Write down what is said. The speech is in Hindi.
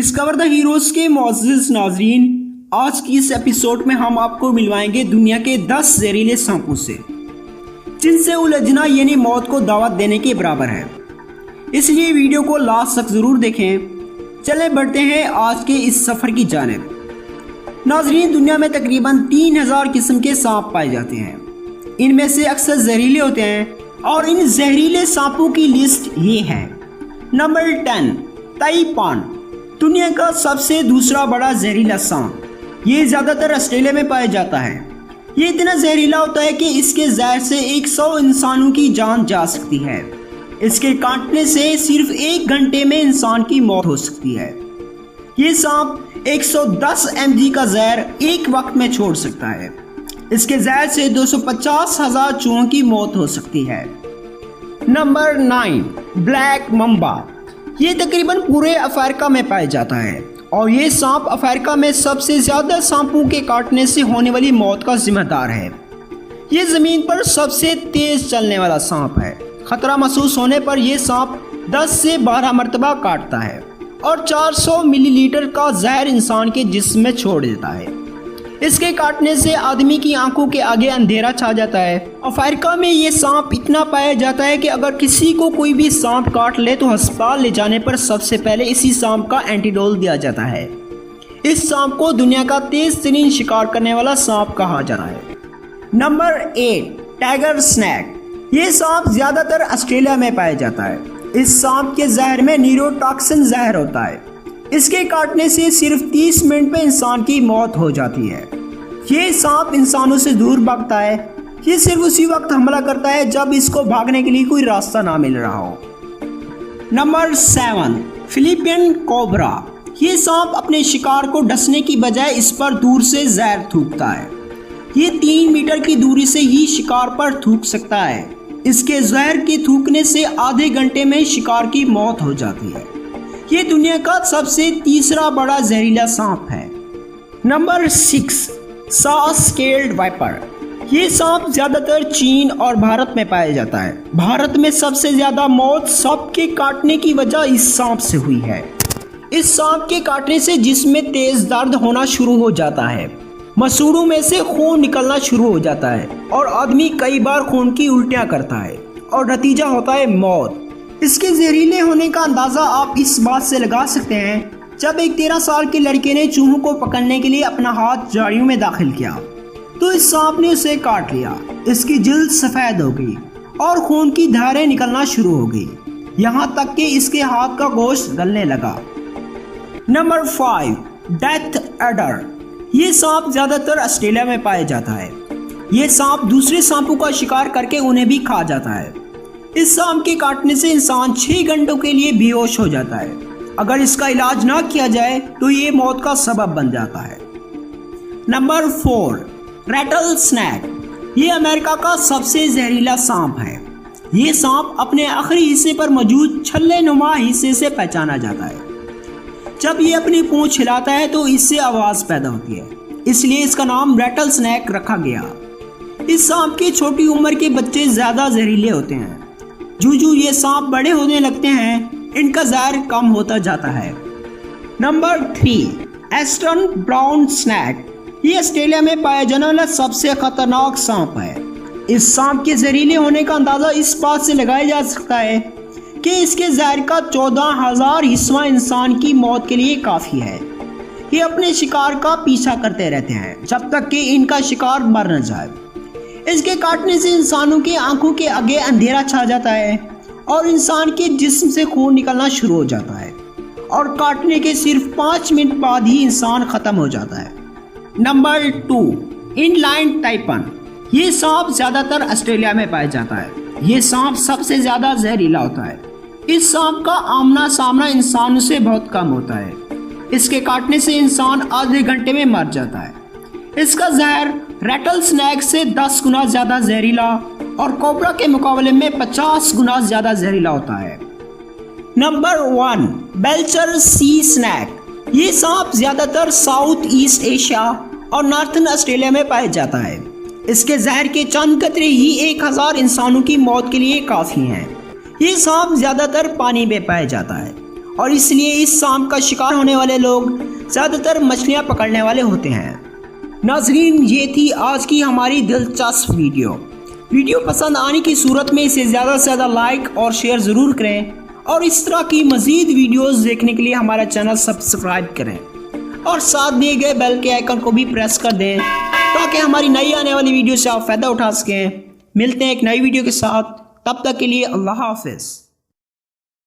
डिस्कवर द हीरोज के मुअज़्ज़िज़ नाज़रीन, आज की इस एपिसोड में हम आपको मिलवाएंगे दुनिया के 10 जहरीले सांपों से जिनसे उलझना यानी मौत को दावत देने के बराबर है। इसलिए वीडियो को लास्ट तक ज़रूर देखें। चले बढ़ते हैं आज के इस सफ़र की जानिब। नाज़रीन, दुनिया में तकरीबन 3000 किस्म के सांप पाए जाते हैं। इनमें से अक्सर जहरीले होते हैं और इन जहरीले सांपों की लिस्ट ये है। नंबर 10, ताइपान, दुनिया का सबसे दूसरा बड़ा जहरीला सांप। ये ज़्यादातर ऑस्ट्रेलिया में पाया जाता है। ये इतना जहरीला होता है कि इसके जहर से 100 इंसानों की जान जा सकती है। इसके काटने से सिर्फ 1 घंटे में इंसान की मौत हो सकती है। ये सांप 110 mg का जहर एक वक्त में छोड़ सकता है। इसके जहर से 250,000 चूहों की मौत हो सकती है। नंबर 9, ब्लैक मम्बा, ये तकरीबन पूरे अफ्रीका में पाया जाता है और ये सांप अफ्रीका में सबसे ज़्यादा सांपों के काटने से होने वाली मौत का जिम्मेदार है। ये ज़मीन पर सबसे तेज़ चलने वाला सांप है। खतरा महसूस होने पर यह सांप 10 से 12 मरतबा काटता है और 400 मिलीलीटर का जहर इंसान के जिस्म में छोड़ देता है। इसके काटने से आदमी की आंखों के आगे अंधेरा छा जाता है। अफ्रीका में ये सांप इतना पाया जाता है कि अगर किसी को कोई भी सांप काट ले तो अस्पताल ले जाने पर सबसे पहले इसी सांप का एंटीडोल दिया जाता है। इस सांप को दुनिया का तेज तरीन शिकार करने वाला सांप कहा जाता है। नंबर 8, टाइगर स्नैक, ये सांप ज्यादातर ऑस्ट्रेलिया में पाया जाता है। इस सांप के जहर में न्यूरोटॉक्सिन जहर होता है। इसके काटने से सिर्फ 30 मिनट में इंसान की मौत हो जाती है। ये सांप इंसानों से दूर भागता है। ये सिर्फ उसी वक्त हमला करता है जब इसको भागने के लिए कोई रास्ता ना मिल रहा हो। नंबर 7, फिलिपियन कोबरा, ये सांप अपने शिकार को डसने की बजाय इस पर दूर से जहर थूकता है। ये 3 मीटर की दूरी से ही शिकार पर थूक सकता है। इसके जहर के थूकने से आधे घंटे में शिकार की मौत हो जाती है। ये दुनिया का सबसे तीसरा बड़ा जहरीला सांप है। नंबर 6, सॉ-स्केल्ड वाइपर, ये सांप ज्यादातर चीन और भारत में पाया जाता है। भारत में सबसे ज्यादा मौत सांप के काटने की वजह इस सांप से हुई है। इस सांप के काटने से जिस्म में तेज दर्द होना शुरू हो जाता है, मसूड़ों में से खून निकलना शुरू हो जाता है और आदमी कई बार खून की उल्टियां करता है और नतीजा होता है मौत। इसके जहरीले होने का अंदाज़ा आप इस बात से लगा सकते हैं जब एक 13 साल के लड़के ने चूहों को पकड़ने के लिए अपना हाथ झाड़ियों में दाखिल किया तो इस सांप ने उसे काट लिया। इसकी जिल्द सफ़ेद हो गई और खून की धारें निकलना शुरू हो गई, यहाँ तक कि इसके हाथ का गोश्त गलने लगा। नंबर 5, डेथ एडर, ये सांप ज़्यादातर ऑस्ट्रेलिया में पाया जाता है। ये सांप दूसरे सांपों का शिकार करके उन्हें भी खा जाता है। इस सांप के काटने से इंसान 6 घंटों के लिए बेहोश हो जाता है। अगर इसका इलाज ना किया जाए तो ये मौत का सबब बन जाता है। नंबर 4, रैटल स्नैक, ये अमेरिका का सबसे जहरीला सांप है। ये सांप अपने आखिरी हिस्से पर मौजूद छल्ले नुमा हिस्से से पहचाना जाता है। जब ये अपनी पूंछ हिलाता है तो इससे आवाज़ पैदा होती है, इसलिए इसका नाम रैटल स्नैक रखा गया। इस सांप की छोटी उम्र के बच्चे ज़्यादा जहरीले होते हैं। जूं ये सांप बड़े होने लगते हैं इनका जहर कम होता जाता है। नंबर 3, एस्टर्न ब्राउन स्नैक, ये ऑस्ट्रेलिया में पाया जाने वाला सबसे खतरनाक सांप है। इस सांप के जहरीले होने का अंदाज़ा इस बात से लगाया जा सकता है कि इसके जहर का 14,000 हिस्सा इंसान की मौत के लिए काफ़ी है। ये अपने शिकार का पीछा करते रहते हैं जब तक कि इनका शिकार मर न जाए। इसके काटने से इंसानों की आंखों के आगे अंधेरा छा जाता है और इंसान के जिस्म से खून निकलना शुरू हो जाता है और काटने के सिर्फ 5 मिनट बाद ही इंसान खत्म हो जाता है। नंबर 2, इनलाइन टाइपन, ये सांप ज्यादातर ऑस्ट्रेलिया में पाया जाता है। ये सांप सबसे ज्यादा जहरीला होता है। इस सांप का आमना सामना इंसानों से बहुत कम होता है। इसके काटने से इंसान आधे घंटे में मर जाता है। इसका जहर रैटल स्नैक से 10 गुना ज़्यादा जहरीला और कोबरा के मुकाबले में 50 गुना ज़्यादा जहरीला होता है। नंबर 1, बेल्चर सी स्नैक, ये सांप ज़्यादातर साउथ ईस्ट एशिया और नॉर्थन ऑस्ट्रेलिया में पाया जाता है। इसके जहर के चंद कतरे ही 1000 इंसानों की मौत के लिए काफ़ी हैं। ये सांप ज़्यादातर पानी में पाया जाता है और इसलिए इस सांप का शिकार होने वाले लोग ज़्यादातर मछलियां पकड़ने वाले होते हैं। नाजरीन, ये थी आज की हमारी दिलचस्प वीडियो पसंद आने की सूरत में इसे ज़्यादा से ज़्यादा लाइक और शेयर ज़रूर करें और इस तरह की मज़ीद वीडियोस देखने के लिए हमारा चैनल सब्सक्राइब करें और साथ दिए गए बेल के आइकन को भी प्रेस कर दें ताकि हमारी नई आने वाली वीडियो से आप फ़ायदा उठा सकें। मिलते हैं एक नई वीडियो के साथ, तब तक के लिए अल्लाह हाफ़िज़।